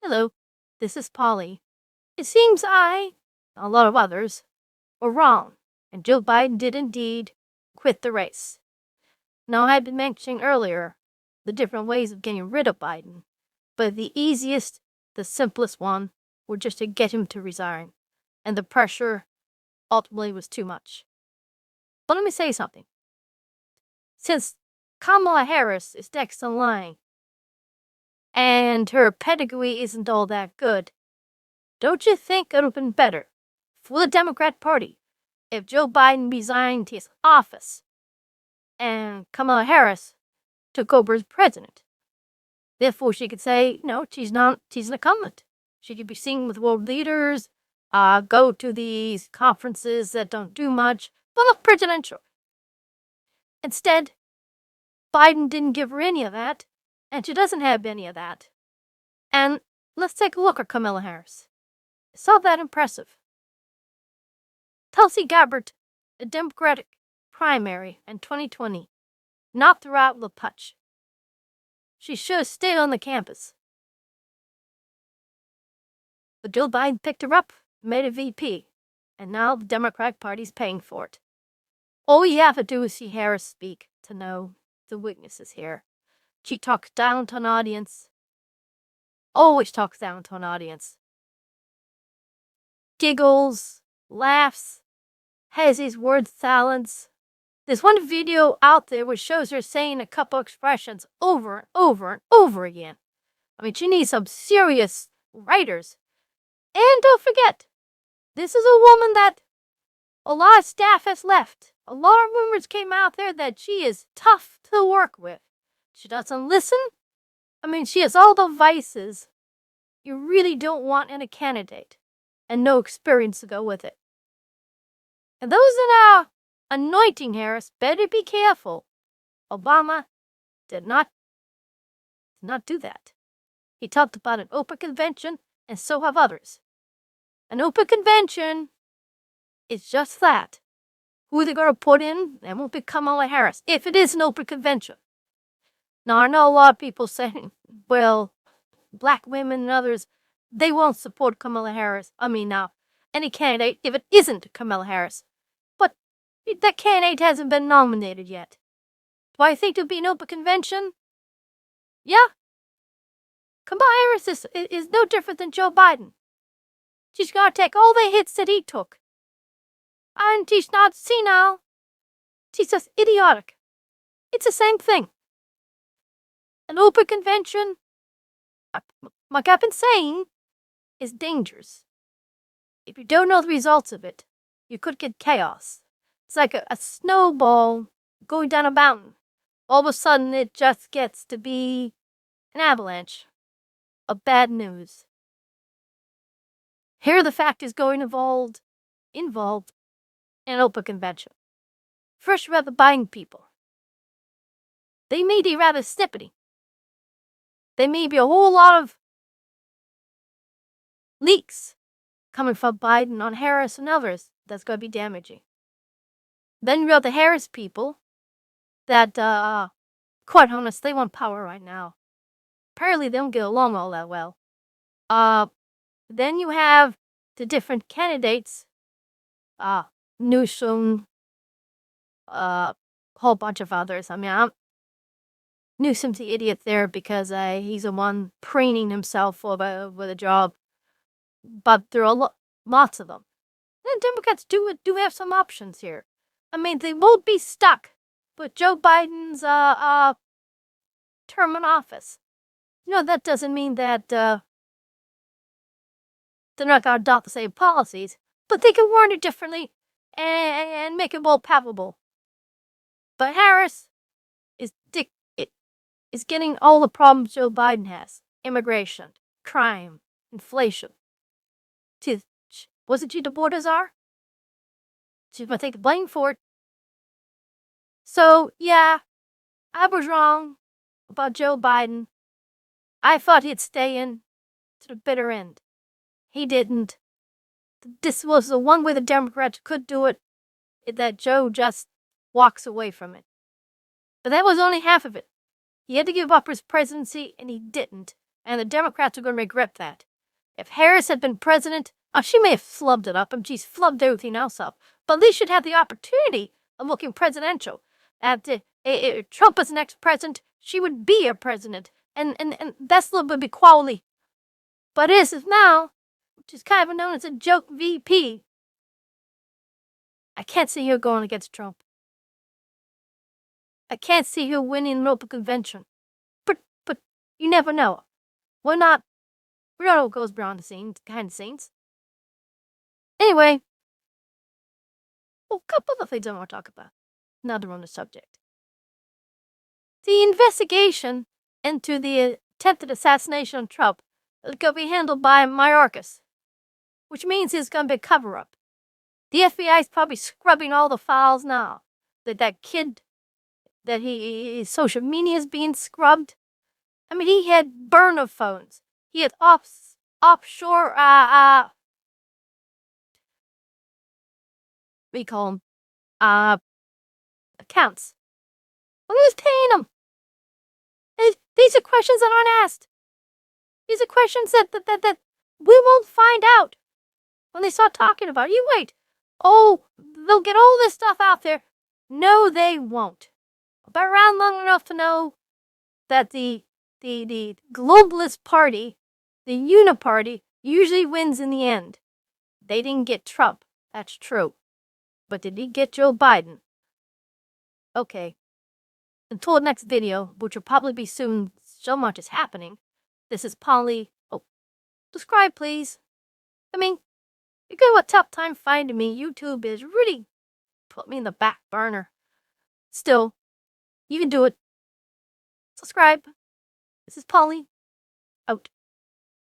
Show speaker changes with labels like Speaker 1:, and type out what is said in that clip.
Speaker 1: Hello, this is Polly. It seems I, a lot of others, were wrong, and Joe Biden did indeed quit the race. Now, I had been mentioning earlier the different ways of getting rid of Biden, but the easiest, the simplest one, were just to get him to resign, and the pressure ultimately was too much. But let me say something. Since Kamala Harris is next in line, and her pedigree isn't all that good, don't you think it would have been better for the Democrat Party if Joe Biden resigned his office and Kamala Harris took over as president? Therefore, she could say, no, she's an incumbent. She could be seen with world leaders, go to these conferences that don't do much, but look presidential. Instead, Biden didn't give her any of that, and she doesn't have any of that. And let's take a look at Kamala Harris. It's not that impressive. Tulsi Gabbard, a Democratic primary in 2020, knocked her out with a punch. She should have stayed on the campus. But Joe Biden picked her up, made her VP, and now the Democratic Party's paying for it. All you have to do is see Harris speak to know the weaknesses here. She talks down to an audience. Always talks down to an audience. Giggles, laughs, has these word salads. There's one video out there which shows her saying a couple expressions over and over and over again. I mean, she needs some serious writers. And don't forget, this is a woman that a lot of staff has left. A lot of rumors came out there that she is tough to work with. She doesn't listen. I mean, she has all the vices you really don't want in a candidate, and no experience to go with it. And those that are anointing Harris better be careful. Obama did not do that. He talked about an open convention, and so have others. An open convention is just that. Who they're going to put in, that won't be Kamala Harris, if it is an open convention. Now, I know a lot of people saying, well, black women and others, they won't support Kamala Harris. I mean, now, any candidate, if it isn't Kamala Harris. But that candidate hasn't been nominated yet. Do I think there'll be an open convention? Yeah. Kamala Harris is no different than Joe Biden. She's going to take all the hits that he took. And she's not senile. She's just idiotic. It's the same thing. An open convention, like I've been saying, is dangerous. If you don't know the results of it, you could get chaos. It's like a snowball going down a mountain. All of a sudden, it just gets to be an avalanche of bad news. Here, the fact is going involved in an open convention. First, you have the Biden people. They may be rather snippety. There may be a whole lot of leaks coming from Biden on Harris and others that's going to be damaging. Then you have the Harris people that, quite honest, they want power right now. Apparently, they don't get along all that well. Then you have the different candidates. Newsom, whole bunch of others. I mean, Newsom's the idiot there because he's the one preening himself with a job. But there are lots of them. And Democrats do have some options here. I mean, they won't be stuck with Joe Biden's term in office. You know, that doesn't mean that they're not going to adopt the same policies, but they can word it differently and make it more palatable. But Harris is getting all the problems Joe Biden has. Immigration, crime, inflation. Wasn't she the border czar? She's going to take the blame for it. So, yeah, I was wrong about Joe Biden. I thought he'd stay in to the bitter end. He didn't. This was the one way the Democrats could do it, that Joe just walks away from it. But that was only half of it. He had to give up his presidency, and he didn't. And the Democrats are going to regret that. If Harris had been president, she may have flubbed it up, and she's flubbed everything else up. But at least she'd have the opportunity of looking presidential. If Trump was the next president, she would be a president. And that's a little bit of equality. But as of now, which is kind of known as a joke VP, I can't see her going against Trump. I can't see her winning the local convention. But you never know. We don't know what goes behind the scenes. Anyway, a couple of things I want to talk about. Another on the subject. The investigation into the attempted assassination of Trump is going to be handled by Mayorkas, which means it's going to be a cover-up. The FBI is probably scrubbing all the files now. That kid, his social media is being scrubbed. I mean, he had burner phones. He had offshore, what do you call them? Accounts. Well, who's paying them? These are questions that aren't asked. These are questions that we won't find out when they start talking about it. You wait. Oh, they'll get all this stuff out there. No, they won't. I've been around long enough to know that the globalist party, the uniparty, usually wins in the end. They didn't get Trump. That's true. But did he get Joe Biden? Okay. Until the next video, which will probably be soon, so much is happening. This is Polly. Oh, subscribe, please. I mean, you're going to have a tough time finding me. YouTube is really put me in the back burner. Still, you can do it. Subscribe. This is Polly. Out.